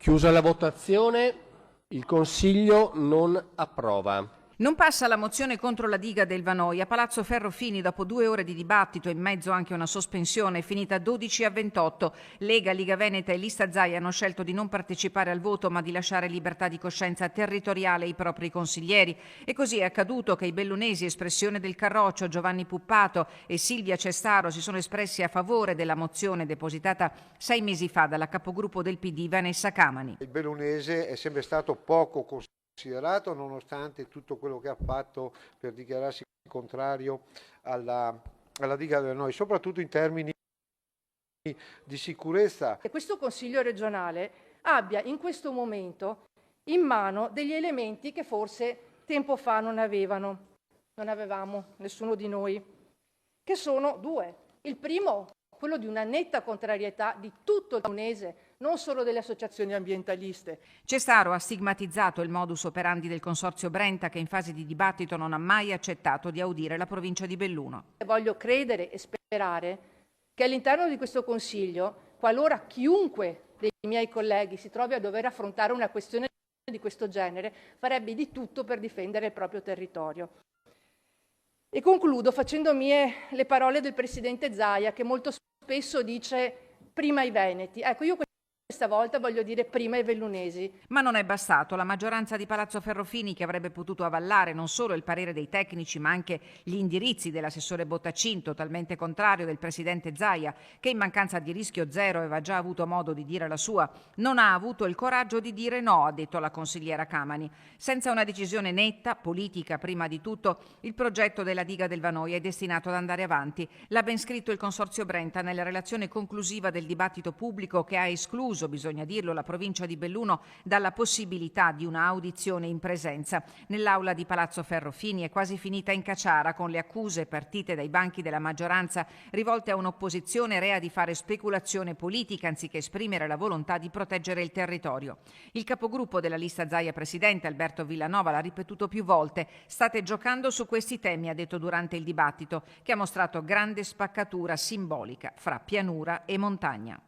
Chiusa la votazione, il Consiglio non approva. Non passa la mozione contro la diga del Vanoi. A Palazzo Ferrofini, dopo 2 ore di dibattito e in mezzo anche una sospensione, è finita 12-28. Lega, Liga Veneta e Lista Zaia hanno scelto di non partecipare al voto, ma di lasciare libertà di coscienza territoriale ai propri consiglieri. E così è accaduto che i bellunesi, espressione del Carroccio, Giovanni Puppato e Silvia Cestaro, si sono espressi a favore della mozione depositata 6 mesi fa dalla capogruppo del PD Vanessa Camani. Il bellunese è sempre stato poco considerato, nonostante tutto quello che ha fatto per dichiararsi contrario alla diga del Vanoi, soprattutto in termini di sicurezza. Che questo Consiglio regionale abbia in questo momento in mano degli elementi che forse tempo fa non avevamo nessuno di noi, che sono 2. Il primo, quello di una netta contrarietà di tutto il bellunese, non solo delle associazioni ambientaliste. Cestaro ha stigmatizzato il modus operandi del Consorzio Brenta, che in fase di dibattito non ha mai accettato di audire la provincia di Belluno. Voglio credere e sperare che all'interno di questo Consiglio, qualora chiunque dei miei colleghi si trovi a dover affrontare una questione di questo genere, farebbe di tutto per difendere il proprio territorio. E concludo facendo mie le parole del Presidente Zaia, che molto spesso dice prima i veneti. Ecco, io questa volta voglio dire prima i bellunesi. Ma non è bastato. La maggioranza di Palazzo Ferrofini, che avrebbe potuto avallare non solo il parere dei tecnici, ma anche gli indirizzi dell'assessore Bottacin, totalmente contrario del presidente Zaia, che in mancanza di rischio zero aveva già avuto modo di dire la sua, non ha avuto il coraggio di dire no, ha detto la consigliera Camani. Senza una decisione netta, politica prima di tutto, il progetto della diga del Vanoi è destinato ad andare avanti. L'ha ben scritto il Consorzio Brenta nella relazione conclusiva del dibattito pubblico, che ha escluso, bisogna dirlo, la provincia di Belluno dalla possibilità di una audizione in presenza. Nell'aula di Palazzo Ferrofini è quasi finita in caciara, con le accuse partite dai banchi della maggioranza rivolte a un'opposizione rea di fare speculazione politica anziché esprimere la volontà di proteggere il territorio. Il capogruppo della Lista Zaia presidente, Alberto Villanova, l'ha ripetuto più volte: state giocando su questi temi, ha detto durante il dibattito, che ha mostrato grande spaccatura simbolica fra pianura e montagna.